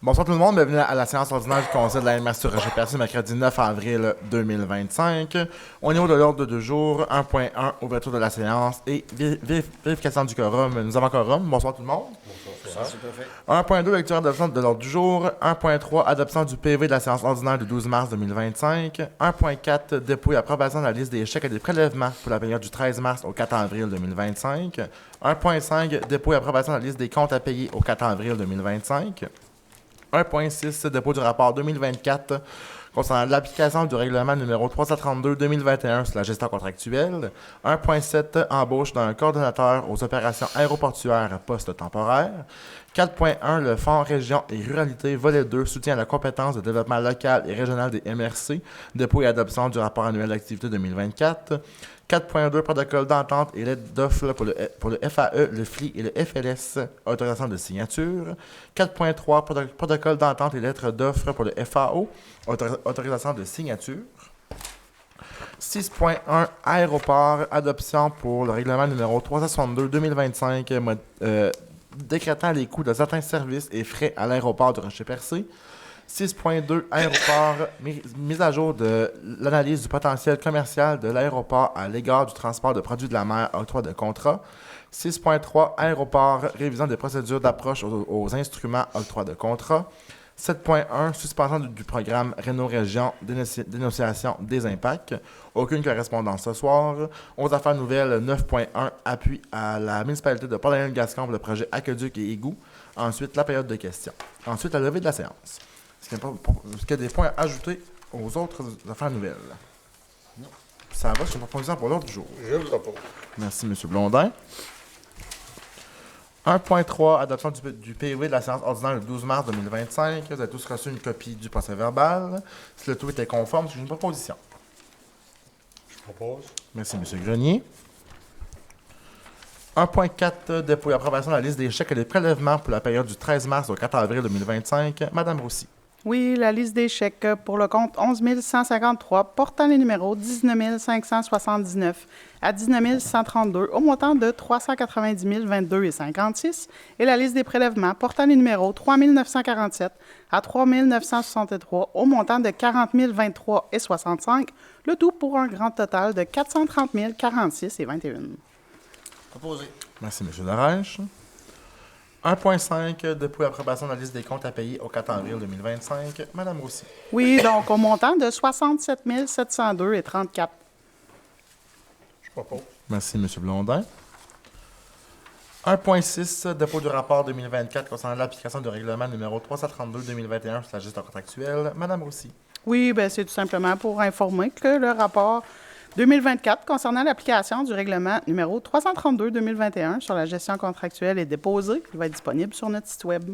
Bonsoir tout le monde, bienvenue à la séance ordinaire du Conseil de la MRC sur Rocher-Percé, mercredi 9 avril 2025. Au niveau de l'ordre du jour, 1.1, ouverture de la séance et vérification du quorum. Nous avons quorum. Bonsoir tout le monde. Bonsoir. 1.2, lecture adoption de l'ordre du jour. 1.3, adoption du PV de la séance ordinaire du 12 mars 2025. 1.4, dépôt et approbation de la liste des chèques et des prélèvements pour la période du 13 mars au 4 avril 2025. 1.5, dépôt et approbation de la liste des comptes à payer au 4 avril 2025. 1.6, dépôt du rapport 2024 concernant l'application du règlement numéro 332-2021 sur la gestion contractuelle. 1.7, embauche d'un coordonnateur aux opérations aéroportuaires poste temporaire. 4.1, le Fonds Région et Ruralité, volet 2, soutien à la compétence de développement local et régional des MRC, dépôt et adoption du rapport annuel d'activité 2024. 4.2, protocole d'entente et lettre d'offre pour le FAE, le FLI et le FLS, autorisation de signature. 4.3, protocole d'entente et lettre d'offre pour le FAO, autorisation de signature. 6.1, aéroport, adoption pour le règlement numéro 362-2025, décrétant les coûts de certains services et frais à l'aéroport de Rocher-Percé. 6.2, aéroport, mise à jour de l'analyse du potentiel commercial de l'aéroport à l'égard du transport de produits de la mer, octroi de contrat. 6.3, aéroport, révision des procédures d'approche aux instruments, octroi de contrat. 7.1, suspension du programme Réno-Région, dénonciation des impacts. Aucune correspondance ce soir. Aux affaires nouvelles, 9.1, appui à la municipalité de Port-Daniel-Gascon pour le projet Aqueduc et Égout. Ensuite, la période de questions. Ensuite, la levée de la séance. Est-ce qu'il y a des points à ajouter aux autres affaires nouvelles? Non. Ça va, c'est une proposition pour l'ordre du jour. Je le propose. Merci, M. Blondin. 1.3, adoption du PV de la séance ordinaire le 12 mars 2025. Vous avez tous reçu une copie du procès-verbal. Si le tout était conforme, c'est une proposition. Je propose. Merci, M. Grenier. 1.4, dépôt et approbation de la liste des chèques et des prélèvements pour la période du 13 mars au 4 avril 2025. Madame Roussy. Oui, la liste des chèques pour le compte 11 153 portant les numéros 19 579 à 19 132 au montant de 390 022 et 56 et la liste des prélèvements portant les numéros 3 947 à 3 963 au montant de 40 023 et 65, le tout pour un grand total de 430 046 et 21. Proposé. Merci, M. Darèche. 1.5, dépôt et approbation de la liste des comptes à payer au 4 avril 2025. Madame Roussy. Oui, donc au montant de 67 702 et 34. Je propose. Merci, M. Blondin. 1.6, dépôt du rapport 2024 concernant l'application du règlement numéro 332-2021 sur la gestion contractuelle. Madame Roussy. Oui, bien, c'est tout simplement pour informer que le rapport 2024 concernant l'application du règlement numéro 332-2021 sur la gestion contractuelle est déposé. Il va être disponible sur notre site Web.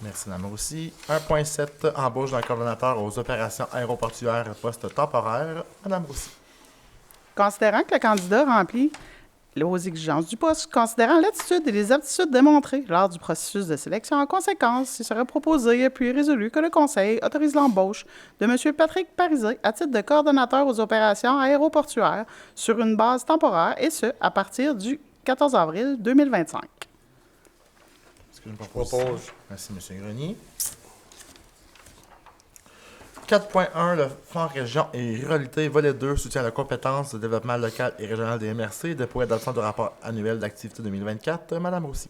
Merci, Mme Roussy. 1.7, embauche d'un coordonnateur aux opérations aéroportuaires poste temporaire. Madame Roussy. Considérant que le candidat remplit aux exigences du poste, considérant l'attitude et les aptitudes démontrées lors du processus de sélection, en conséquence, il serait proposé puis résolu que le Conseil autorise l'embauche de M. Patrick Parisé à titre de coordonnateur aux opérations aéroportuaires sur une base temporaire, et ce, à partir du 14 avril 2025. Est-ce que Je propose. Merci, M. Grenier. 4.1, le Fonds Région et Ruralité, volet 2, soutien à la compétence de développement local et régional des MRC, dépôt et adoption du rapport annuel d'activité 2024. Madame Roussy.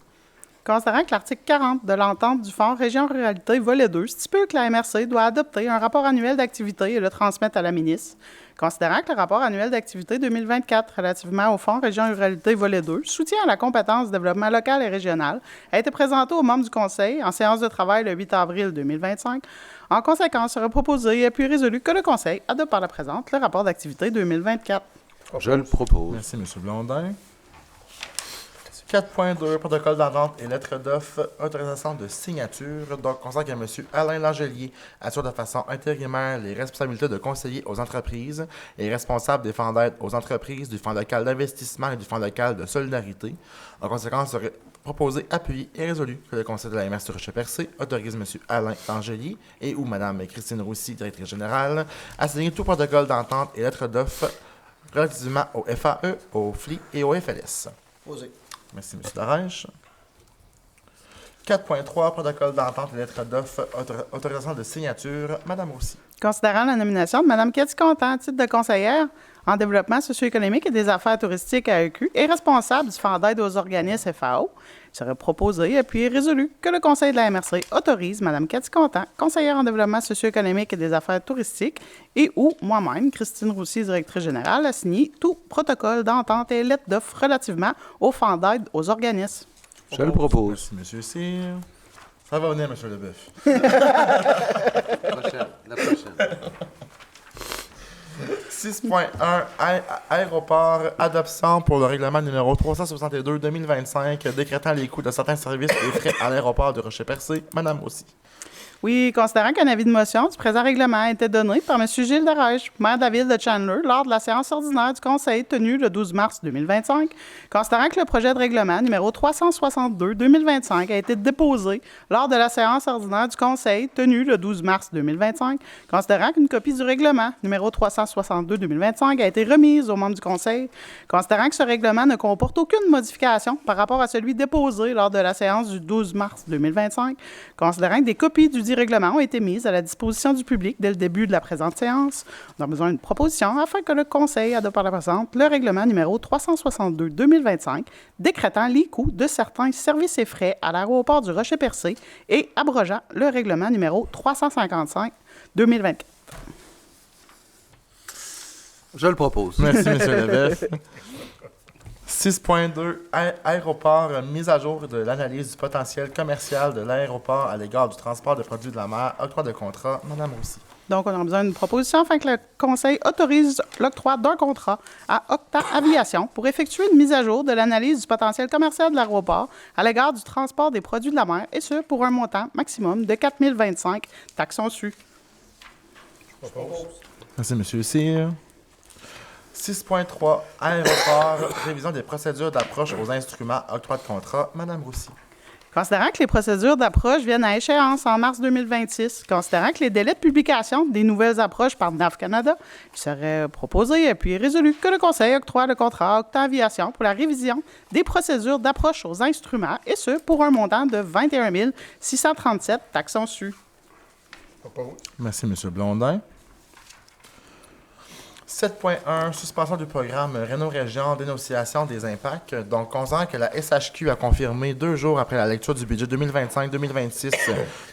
Considérant que l'article 40 de l'entente du Fonds Région Ruralité, volet 2, stipule que la MRC doit adopter un rapport annuel d'activité et le transmettre à la ministre. Considérant que le rapport annuel d'activité 2024 relativement au Fonds Région Ruralité, volet 2, soutien à la compétence de développement local et régional, a été présenté aux membres du Conseil en séance de travail le 8 avril 2025. En conséquence, il sera proposé et puis résolu que le Conseil adopte par la présente le rapport d'activité 2024. Je le propose. Merci, M. Blondin. 4.2, protocole d'entente et lettre d'offre, autorisation de signature. Donc, on sent que M. Alain Langelier assure de façon intérimaire les responsabilités de conseiller aux entreprises et responsable des fonds d'aide aux entreprises, du Fonds local d'investissement et du Fonds local de solidarité. En conséquence, il serait proposé, appuyé et résolu que le Conseil de la MRC Rocher-Percé autorise M. Alain Langelier et ou Mme Christine Roussy, directrice générale, à signer tout protocole d'entente et lettre d'offre relativement au FAE, au FLI et au FLS. Proposé. Merci, M. Darèche. 4.3, protocole d'entente et lettre d'offre, autorisation de signature. Madame aussi. Considérant la nomination de Mme Cathy Contant, titre de conseillère en développement socio-économique et des affaires touristiques à AEQ et responsable du Fonds d'aide aux organismes FAO, il serait proposé, appuyé et résolu que le Conseil de la MRC autorise Mme Cathy Contant, conseillère en développement socio-économique et des affaires touristiques, et ou moi-même, Christine Roussy, directrice générale, à signer tout protocole d'entente et lettre d'offre relativement au Fonds d'aide aux organismes. Je le propose. Merci, M. Cyr. Ça va venir, M. Leboeuf. La prochaine. 6.1 Aéroport, adoption pour le règlement numéro 362-2025 décrétant les coûts de certains services et frais à l'aéroport de Rocher-Percé. Madame aussi. Oui, considérant qu'un avis de motion du présent règlement a été donné par M. Gilles Darèche, maire de la ville de Chandler, lors de la séance ordinaire du Conseil tenue le 12 mars 2025, considérant que le projet de règlement numéro 362-2025 a été déposé lors de la séance ordinaire du Conseil tenue le 12 mars 2025, considérant qu'une copie du règlement numéro 362-2025 a été remise aux membres du Conseil, considérant que ce règlement ne comporte aucune modification par rapport à celui déposé lors de la séance du 12 mars 2025, considérant que des copies du règlement ont été mises à la disposition du public dès le début de la présente séance. On a besoin d'une proposition afin que le Conseil adopte par la présente le règlement numéro 362-2025 décrétant les coûts de certains services et frais à l'aéroport du Rocher-Percé et abrogeant le règlement numéro 355-2024. Je le propose. Merci, M. Leboeuf. 6.2 Aéroport, mise à jour de l'analyse du potentiel commercial de l'aéroport à l'égard du transport de produits de la mer, octroi de contrat. Madame aussi. Donc, on a besoin d'une proposition afin que le Conseil autorise l'octroi d'un contrat à Octa Aviation pour effectuer une mise à jour de l'analyse du potentiel commercial de l'aéroport à l'égard du transport des produits de la mer, et ce, pour un montant maximum de 4 025 taxons su. Je propose. Merci, M. Cyr. 6.3 Aéroport, révision des procédures d'approche aux instruments, octroi de contrat. Madame Roussy. Considérant que les procédures d'approche viennent à échéance en mars 2026, considérant que les délais de publication des nouvelles approches par NAV Canada, il serait proposé et puis résolu que le Conseil octroie le contrat à Octa Aviation pour la révision des procédures d'approche aux instruments, et ce, pour un montant de 21 637 taxons su. Je propose. Merci, M. Blondin. 7.1 Suspension du programme Réno-Région, dénonciation des impacts. Donc, considérant que la SHQ a confirmé 2 jours après la lecture du budget 2025-2026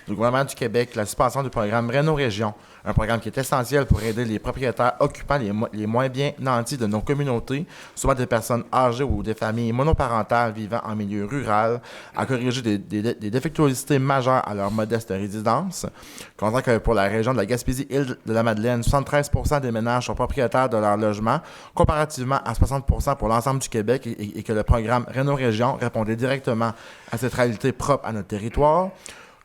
du gouvernement du Québec la suspension du programme Réno-Région, un programme qui est essentiel pour aider les propriétaires occupant les moins bien nantis de nos communautés, souvent des personnes âgées ou des familles monoparentales vivant en milieu rural, à corriger des défectuosités majeures à leur modeste résidence. Considérant que pour la région de la Gaspésie-Île de la Madeleine, 73% des ménages sont propriétaires de leur logement, comparativement à 60% pour l'ensemble du Québec, et que le programme Réno-Région répondait directement à cette réalité propre à notre territoire.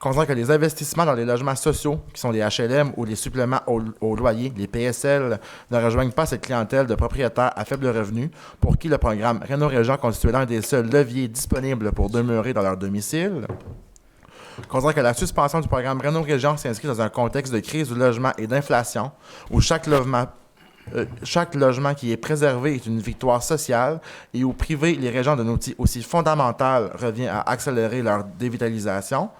Considérant que les investissements dans les logements sociaux, qui sont les HLM ou les suppléments au loyer, les PSL, ne rejoignent pas cette clientèle de propriétaires à faible revenu, pour qui le programme Réno-Région constitue l'un des seuls leviers disponibles pour demeurer dans leur domicile. Considérant que la suspension du programme Réno-Région s'inscrit dans un contexte de crise du logement et d'inflation, où chaque logement qui est préservé est une victoire sociale, et où priver les régions d'un outil aussi fondamental revient à accélérer leur dévitalisation.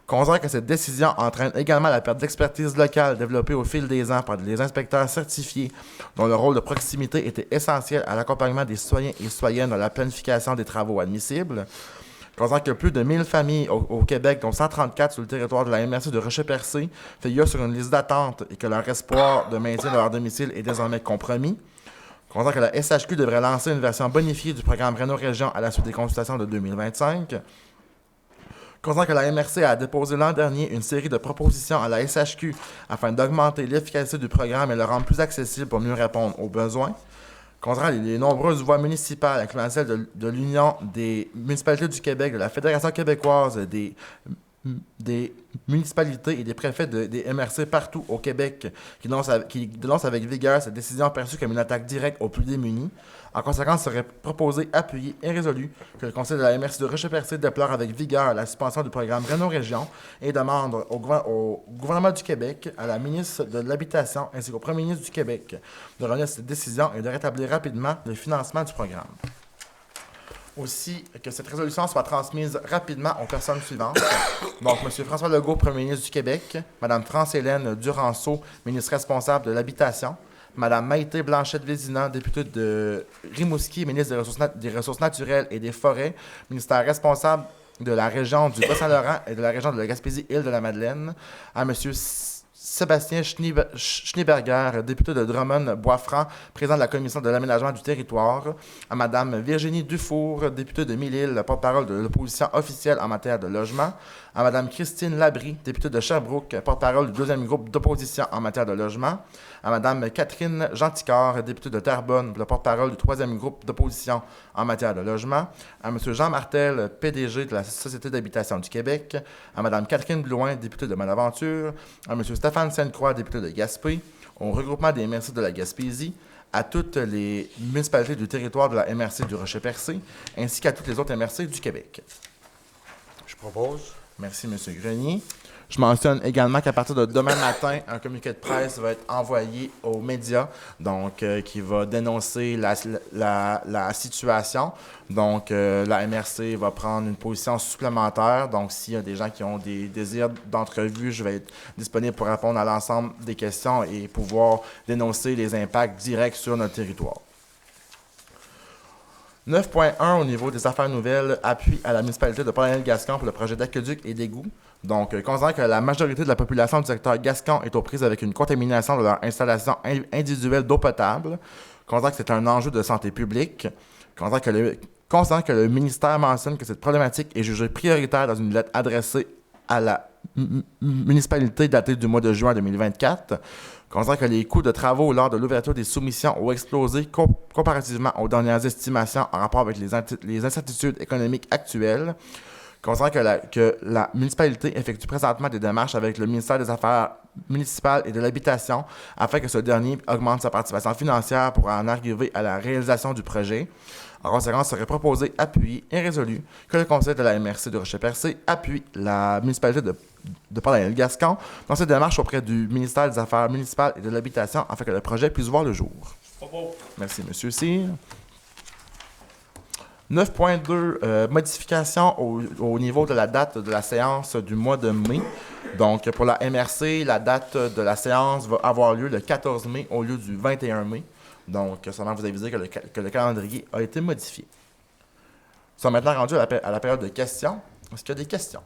Considérant que cette décision entraîne également la perte d'expertise locale développée au fil des ans par des inspecteurs certifiés dont le rôle de proximité était essentiel à l'accompagnement des citoyens et citoyennes dans la planification des travaux admissibles. Considérant que plus de 1000 familles au Québec, dont 134 sur le territoire de la MRC de Rocher-Percé, figurent sur une liste d'attente et que leur espoir de maintien de leur domicile est désormais compromis. Considérant que la SHQ devrait lancer une version bonifiée du programme Réno-Région à la suite des consultations de 2025. Considérant que la MRC a déposé l'an dernier une série de propositions à la SHQ afin d'augmenter l'efficacité du programme et le rendre plus accessible pour mieux répondre aux besoins. Considérant les nombreuses voies municipales, incluant celles de l'Union des municipalités du Québec, de la Fédération québécoise des municipalités et des préfets des MRC partout au Québec, qui dénoncent avec vigueur cette décision perçue comme une attaque directe aux plus démunis. En conséquence, il serait proposé, appuyé et résolu que le Conseil de la MRC de Rocher-Percé déplore avec vigueur la suspension du programme Réno-Région et demande au gouvernement du Québec, à la ministre de l'Habitation ainsi qu'au premier ministre du Québec de revenir à cette décision et de rétablir rapidement le financement du programme. Aussi, que cette résolution soit transmise rapidement aux personnes suivantes. Donc, M. François Legault, Premier ministre du Québec, Mme France-Hélène Duranceau, ministre responsable de l'Habitation, Mme Maïté Blanchette-Vézina, députée de Rimouski, ministre des Ressources naturelles et des Forêts, ministère responsable de la région du Bas-Saint-Laurent et de la région de la Gaspésie-Île-de-la-Madeleine, à M. Sébastien Schneeberger, député de Drummond-Boisfranc, président de la Commission de l'aménagement du territoire, à Mme Virginie Dufour, députée de Mille-Îles, porte-parole de l'opposition officielle en matière de logement, à Mme Christine Labrie, députée de Sherbrooke, porte-parole du deuxième groupe d'opposition en matière de logement, à Mme Catherine Genticard, députée de Terrebonne, le porte-parole du troisième groupe d'opposition en matière de logement, à M. Jean Martel, PDG de la Société d'habitation du Québec, à Mme Catherine Blouin, députée de Bonaventure, à M. Stéphane Sainte-Croix, député de Gaspé, au regroupement des MRC de la Gaspésie, à toutes les municipalités du territoire de la MRC du Rocher-Percé, ainsi qu'à toutes les autres MRC du Québec. Je propose. Merci, M. Grenier. Je mentionne également qu'à partir de demain matin, un communiqué de presse va être envoyé aux médias, donc qui va dénoncer la situation. Donc, la MRC va prendre une position supplémentaire. Donc, s'il y a des gens qui ont des désirs d'entrevue, je vais être disponible pour répondre à l'ensemble des questions et pouvoir dénoncer les impacts directs sur notre territoire. 9.1 au niveau des affaires nouvelles, appui à la municipalité de Paul-Daniel-Gascon pour le projet d'aqueduc et d'égout. Donc, considérant que la majorité de la population du secteur Gascon est aux prises avec une contamination de leur installation individuelle d'eau potable, considérant que c'est un enjeu de santé publique, considérant que le ministère mentionne que cette problématique est jugée prioritaire dans une lettre adressée à la municipalité datée du mois de juin 2024, considérant que les coûts de travaux lors de l'ouverture des soumissions ont explosé comparativement aux dernières estimations en rapport avec les incertitudes économiques actuelles, considérant que la municipalité effectue présentement des démarches avec le ministère des Affaires municipales et de l'Habitation afin que ce dernier augmente sa participation financière pour en arriver à la réalisation du projet. En conséquence, serait proposé, appuyé et résolu que le conseil de la MRC de Rocher-Percé appuie la municipalité de Paul-Daniel-Gascon dans cette démarche auprès du ministère des Affaires municipales et de l'Habitation afin que le projet puisse voir le jour. Merci, M. Cyr. 9.2, modification au niveau de la date de la séance du mois de mai. Donc, pour la MRC, la date de la séance va avoir lieu le 14 mai au lieu du 21 mai. Donc, seulement vous aviser que le calendrier a été modifié. Nous sommes maintenant rendus à la période de questions. Est-ce qu'il y a des questions?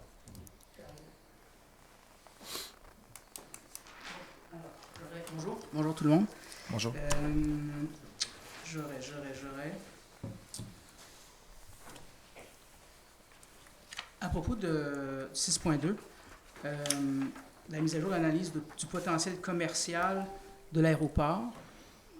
Bonjour. Bonjour tout le monde. Bonjour. J'aurais. À propos de 6.2, la mise à jour d'analyse du potentiel commercial de l'aéroport,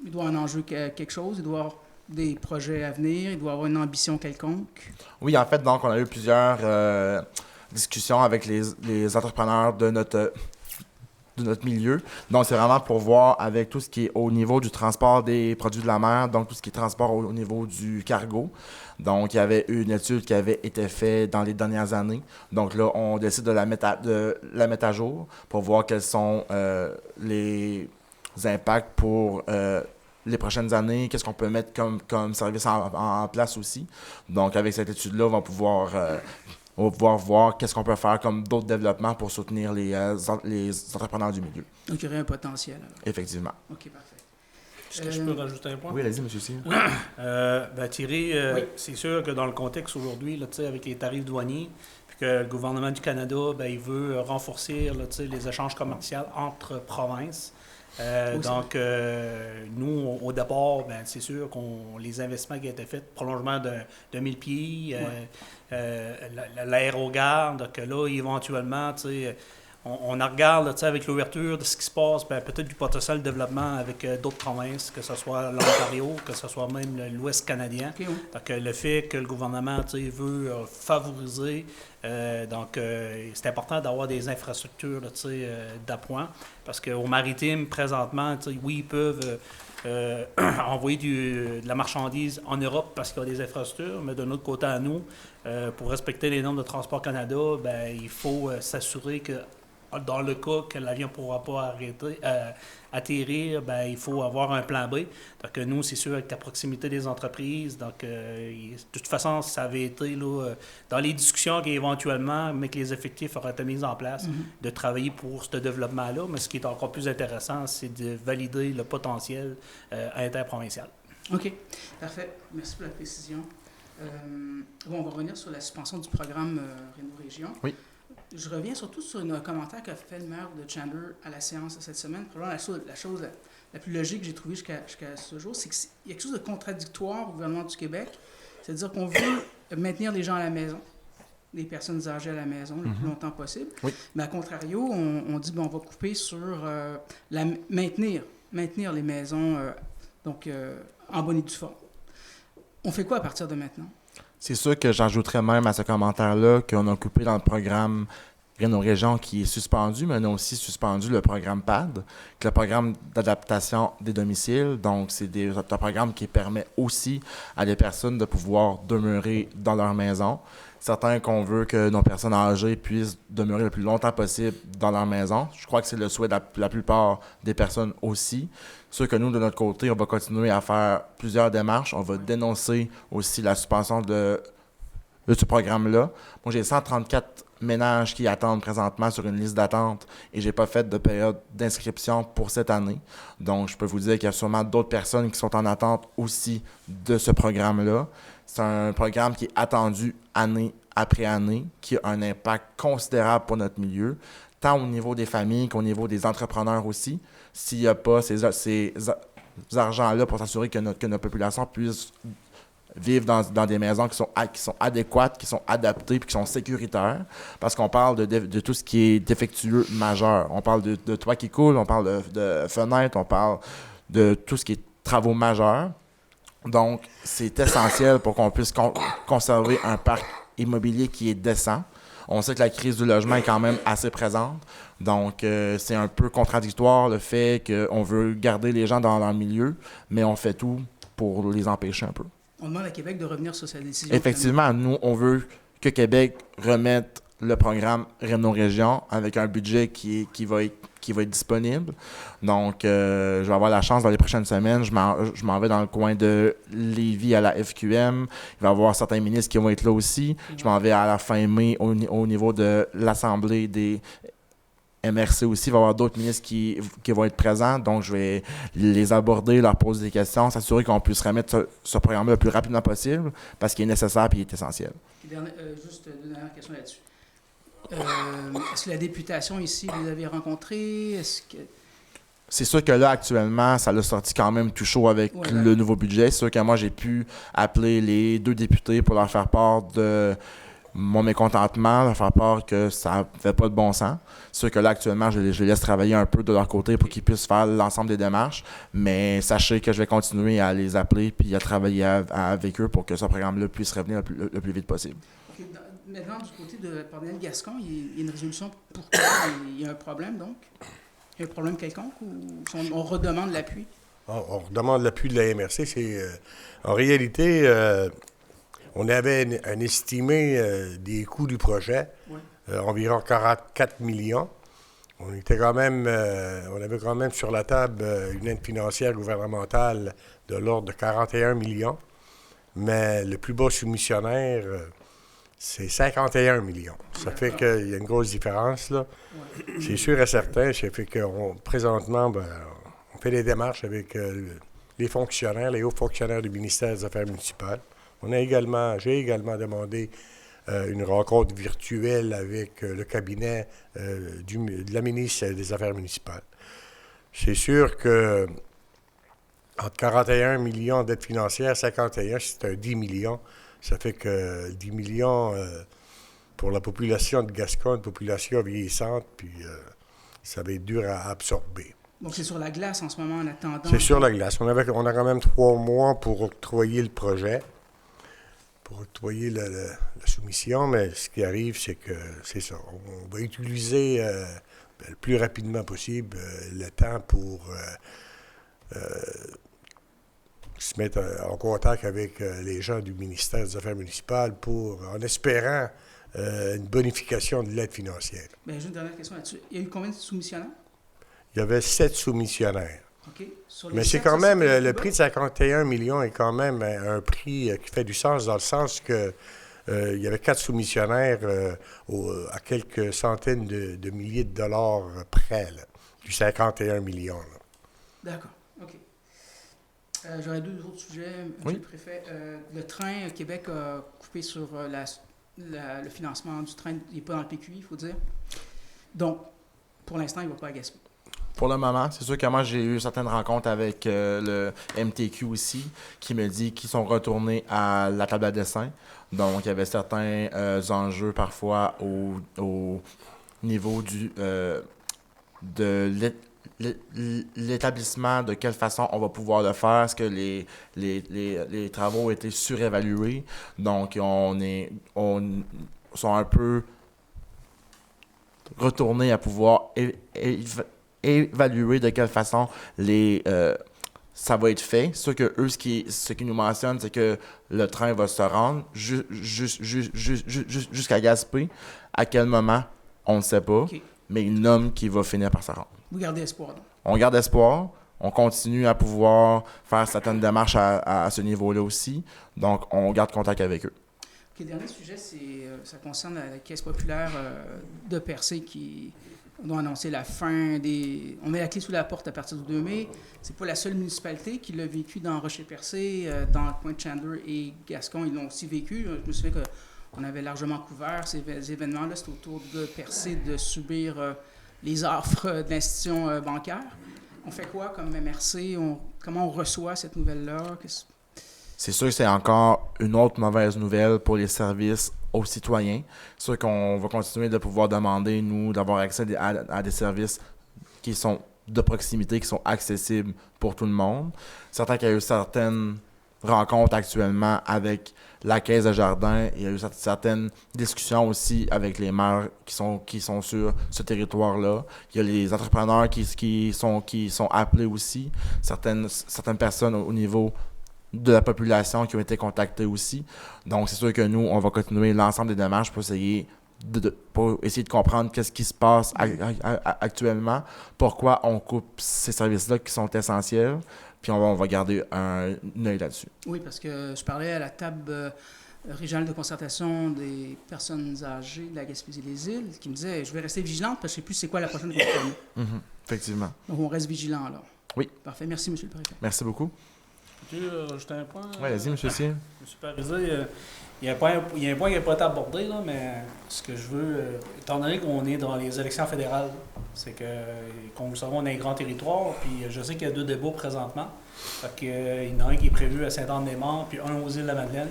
il doit en enjeu quelque chose, il doit y avoir des projets à venir, il doit y avoir une ambition quelconque. Oui, en fait, donc, on a eu plusieurs discussions avec les entrepreneurs de notre milieu. Donc, c'est vraiment pour voir avec tout ce qui est au niveau du transport des produits de la mer, donc tout ce qui est transport au niveau du cargo. Donc, il y avait une étude qui avait été faite dans les dernières années. Donc là, on décide de la mettre à jour pour voir quels sont les impacts pour les prochaines années, qu'est-ce qu'on peut mettre comme service en place aussi. Donc, avec cette étude-là, on va pouvoir voir qu'est-ce qu'on peut faire comme d'autres développements pour soutenir les entrepreneurs du milieu. Donc, il y aurait un potentiel. Alors. Effectivement. OK, parfait. Est-ce que je peux rajouter un point? Oui, allez-y, M. Cyr. Oui. Thierry, c'est sûr que dans le contexte aujourd'hui, avec les tarifs douaniers, puis que le gouvernement du Canada, il veut renforcer les échanges commerciaux entre provinces. Donc, nous, au départ, c'est sûr qu'on les investissements qui ont été faits, prolongement de 1000 pieds, l'aérogare, donc là, éventuellement, on regarde avec l'ouverture de ce qui se passe, peut-être du potentiel de développement avec d'autres provinces, que ce soit l'Ontario, que ce soit même l'Ouest canadien. Okay, oui. Donc, le fait que le gouvernement veut favoriser, c'est important d'avoir des infrastructures d'appoint, parce qu'au maritime, présentement, oui, ils peuvent envoyer de la marchandise en Europe parce qu'il y a des infrastructures, mais d'un autre côté à nous, pour respecter les normes de Transport Canada, il faut s'assurer que dans le cas que l'avion ne pourra pas atterrir, ben, il faut avoir un plan B. Donc, nous, c'est sûr, avec la proximité des entreprises, donc, de toute façon, ça avait été là, dans les discussions qu'éventuellement, mais que les effectifs auraient été mis en place, de travailler pour ce développement-là. Mais ce qui est encore plus intéressant, c'est de valider le potentiel interprovincial. OK, parfait. Merci pour la précision. On va revenir sur la suspension du programme Réno-Région. Oui. Je reviens surtout sur un commentaire qu'a fait le maire de Chandler à la séance de cette semaine. Probablement la chose la plus logique que j'ai trouvée jusqu'à ce jour, c'est qu'il y a quelque chose de contradictoire au gouvernement du Québec. C'est-à-dire qu'on veut maintenir les gens à la maison, les personnes âgées à la maison le plus longtemps possible. Oui. Mais à contrario, on dit on va couper sur maintenir les maisons en bonne et due forme. On fait quoi à partir de maintenant? C'est sûr que j'ajouterais même à ce commentaire-là qu'on a coupé dans le programme Réno-Région qui est suspendu, mais on a aussi suspendu le programme PAD, qui est le programme d'adaptation des domiciles. Donc, c'est un programme qui permet aussi à des personnes de pouvoir demeurer dans leur maison. Certains qu'on veut que nos personnes âgées puissent demeurer le plus longtemps possible dans leur maison. Je crois que c'est le souhait de la plupart des personnes aussi. C'est sûr que nous, de notre côté, on va continuer à faire plusieurs démarches. On va dénoncer aussi la suspension de ce programme-là. Moi, j'ai 134 ménages qui attendent présentement sur une liste d'attente et j'ai pas fait de période d'inscription pour cette année. Donc, je peux vous dire qu'il y a sûrement d'autres personnes qui sont en attente aussi de ce programme-là. C'est un programme qui est attendu année après année, qui a un impact considérable pour notre milieu, tant au niveau des familles qu'au niveau des entrepreneurs aussi. S'il n'y a pas ces argents-là pour s'assurer que notre population puisse vivre dans des maisons qui sont adéquates, qui sont adaptées et qui sont sécuritaires. Parce qu'on parle de tout ce qui est défectueux majeur. On parle de toits qui coulent, on parle de fenêtres, on parle de tout ce qui est travaux majeurs. Donc, c'est essentiel pour qu'on puisse conserver un parc immobilier qui est décent. On sait que la crise du logement est quand même assez présente. Donc, c'est un peu contradictoire le fait qu'on veut garder les gens dans leur milieu, mais on fait tout pour les empêcher un peu. On demande à Québec de revenir sur sa décision. Effectivement, nous, on veut que Québec remette le programme Réno-Région avec un budget qui va être disponible. Donc, je vais avoir la chance dans les prochaines semaines. Je m'en vais dans le coin de Lévis à la FQM. Il va y avoir certains ministres qui vont être là aussi. Je m'en vais à la fin mai au niveau de l'Assemblée des MRC aussi. Il va y avoir d'autres ministres qui vont être présents. Donc, je vais les aborder, leur poser des questions, s'assurer qu'on puisse remettre ce programme-là le plus rapidement possible parce qu'il est nécessaire et il est essentiel. Juste une dernière question là-dessus. Est-ce que la députation ici, vous l'avez rencontrée? C'est sûr que là, actuellement, ça l'a sorti quand même tout chaud avec le nouveau budget. C'est sûr que moi, j'ai pu appeler les 2 députés pour leur faire part de mon mécontentement, leur faire part que ça ne fait pas de bon sens. C'est sûr que là, actuellement, je les laisse travailler un peu de leur côté pour qu'ils puissent faire l'ensemble des démarches. Mais sachez que je vais continuer à les appeler puis à travailler avec eux pour que ce programme-là puisse revenir le plus vite possible. Okay. Maintenant, du côté de Parnell Gascon, il y a une résolution. Pourquoi il y a un problème, donc? Il y a un problème quelconque ou on redemande l'appui? On redemande l'appui de la MRC. En réalité, on avait un estimé des coûts du projet, environ 44 millions. On avait quand même sur la table une aide financière gouvernementale de l'ordre de 41 millions. Mais le plus bas soumissionnaire, c'est 51 millions. Ça fait qu'il y a une grosse différence, là. Ouais. C'est sûr et certain. Ça fait que présentement, on fait des démarches avec les fonctionnaires, les hauts fonctionnaires du ministère des Affaires municipales. J'ai également demandé une rencontre virtuelle avec le cabinet de la ministre des Affaires municipales. C'est sûr que entre 41 millions d'aide financière, 51, c'est un 10 millions. Ça fait que 10 millions pour la population de Gascon, une population vieillissante, puis ça va être dur à absorber. Donc c'est sur la glace en ce moment en attendant? C'est sur la glace. On a quand même 3 mois pour octroyer le projet, pour octroyer la soumission, mais ce qui arrive, c'est que c'est ça. On va utiliser le plus rapidement possible le temps pour se mettre en contact avec les gens du ministère des Affaires municipales en espérant une bonification de l'aide financière. Bien, j'ai une dernière question là-dessus. Il y a eu combien de soumissionnaires? Il y avait 7 soumissionnaires. OK. Sur les Mais c'est 7, quand ça, même, c'était le plus prix de bas? 51 millions est quand même un prix qui fait du sens dans le sens que il y avait 4 soumissionnaires à quelques centaines de milliers de dollars près, là, du 51 millions. Là. D'accord. OK. J'aurais 2 autres sujets, Monsieur Oui. le préfet. Le train, Québec a coupé sur le financement du train. Il n'est pas dans le PQI, il faut dire. Donc, pour l'instant, il ne va pas à Gaspé. Pour le moment, c'est sûr que moi, j'ai eu certaines rencontres avec le MTQ aussi, qui me dit qu'ils sont retournés à la table à dessin. Donc, il y avait certains enjeux parfois au niveau de l'établissement, de quelle façon on va pouvoir le faire. Est-ce que les travaux ont été surévalués? Donc, on sont un peu retournés à pouvoir évaluer de quelle façon ça va être fait. C'est sûr que eux, ce qu'ils nous mentionnent, c'est que le train va se rendre jusqu'à Gaspé. À quel moment, on ne sait pas, OK. mais ils nomment qu'il va finir par se rendre. Vous gardez espoir, donc. On garde espoir, on continue à pouvoir faire certaines démarches à ce niveau-là aussi, donc on garde contact avec eux. OK, dernier sujet, ça concerne la Caisse populaire de Percé qui doit annoncer la fin des... On met la clé sous la porte à partir du 2 mai. C'est pas la seule municipalité qui l'a vécu dans Rocher-Percé, dans Pointe-Chandler et Gascon. Ils l'ont aussi vécu. Je me souviens qu'on avait largement couvert ces événements-là. C'est autour de Percé de subir les offres de l'institution bancaire. On fait quoi comme MRC? Comment on reçoit cette nouvelle-là? C'est sûr que c'est encore une autre mauvaise nouvelle pour les services aux citoyens. C'est sûr qu'on va continuer de pouvoir demander, nous, d'avoir accès à des services qui sont de proximité, qui sont accessibles pour tout le monde. Certain qu'il y a eu certaines rencontres actuellement avec la Caisse de Jardin. Il y a eu certaines discussions aussi avec les maires qui sont sur ce territoire-là. Il y a les entrepreneurs qui sont appelés aussi. Certaines personnes au niveau de la population qui ont été contactées aussi. Donc, c'est sûr que nous, on va continuer l'ensemble des démarches pour essayer de comprendre qu'est-ce qui se passe actuellement, pourquoi on coupe ces services-là qui sont essentiels, puis on va garder un œil là-dessus. Oui, parce que je parlais à la table régionale de concertation des personnes âgées de la Gaspésie-les-Îles qui me disaient « Je vais rester vigilante parce que je ne sais plus c'est quoi la prochaine réforme. Effectivement. Donc, on reste vigilant, alors. Oui. Parfait. Merci, M. le préfet. Merci beaucoup. Peux-tu rajouter un point? Oui, vas-y, M. Cyr. Supervisé, il y a un point qui n'a pas été abordé, là, mais ce que je veux, étant donné qu'on est dans les élections fédérales, c'est que, comme vous le savez, on a un grand territoire, puis je sais qu'il y a 2 débats présentement. Fait que, il y en a un qui est prévu à Sainte-Anne-des-Monts, puis un aux Îles-de-la-Madeleine.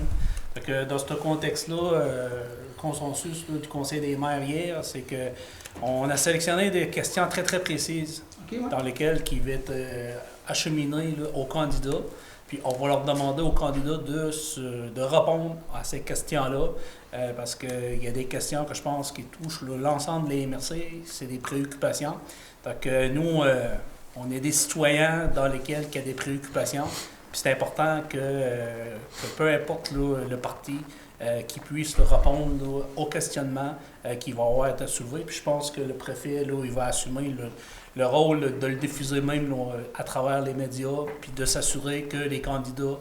Fait que dans ce contexte-là, le consensus là, du Conseil des maires hier, c'est que on a sélectionné des questions très, très précises, OK, ouais. dans lesquelles qui vont être acheminées là, aux candidats. Puis on va leur demander aux candidats de répondre à ces questions-là, parce qu'il y a des questions que je pense qui touchent l'ensemble des MRC, c'est des préoccupations. Donc nous, on est des citoyens dans lesquels il y a des préoccupations. Puis c'est important que peu importe le parti, qui puisse répondre là, aux questionnements qui vont avoir été soulevés. Puis je pense que le préfet, là, il va assumer le rôle de le diffuser même là, à travers les médias, puis de s'assurer que les candidats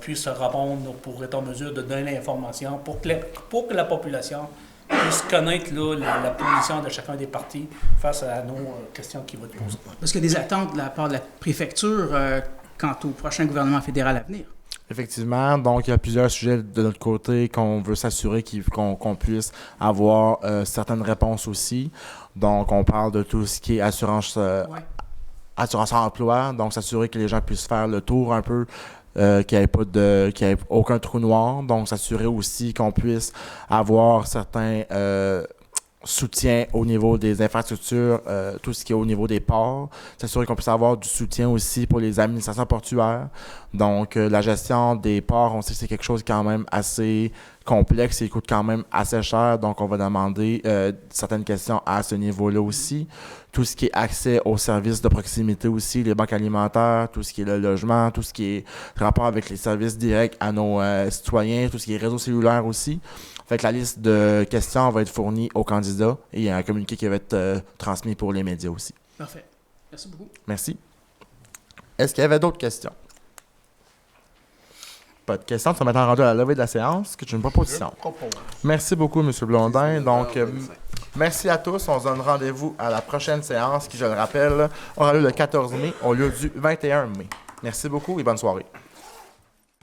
puissent répondre là, pour être en mesure de donner l'information pour que la population puisse connaître là, la position de chacun des partis face à nos questions qui vont être posées. Parce qu'il y a des attentes de la part de la préfecture quant au prochain gouvernement fédéral à venir. Effectivement, donc il y a plusieurs sujets de notre côté qu'on veut s'assurer qu'on puisse avoir certaines réponses aussi. Donc, on parle de tout ce qui est assurance emploi, donc s'assurer que les gens puissent faire le tour un peu, qu'il n'y ait aucun trou noir. Donc, s'assurer aussi qu'on puisse avoir certains soutien au niveau des infrastructures, tout ce qui est au niveau des ports, s'assurer qu'on puisse avoir du soutien aussi pour les administrations portuaires. Donc, la gestion des ports, on sait que c'est quelque chose quand même assez complexes et coûtent quand même assez cher. Donc, on va demander certaines questions à ce niveau-là aussi. Tout ce qui est accès aux services de proximité aussi, les banques alimentaires, tout ce qui est le logement, tout ce qui est rapport avec les services directs à nos citoyens, tout ce qui est réseau cellulaire aussi. Fait que la liste de questions va être fournie aux candidats et il y a un communiqué qui va être transmis pour les médias aussi. Parfait. Merci beaucoup. Merci. Est-ce qu'il y avait d'autres questions? Pas de questions. Ça maintenant rendu à la levée de la séance, que c'est une proposition. Merci beaucoup, M. Blondin. Donc, merci à tous. On se donne rendez-vous à la prochaine séance qui, je le rappelle, aura lieu le 14 mai au lieu du 21 mai. Merci beaucoup et bonne soirée.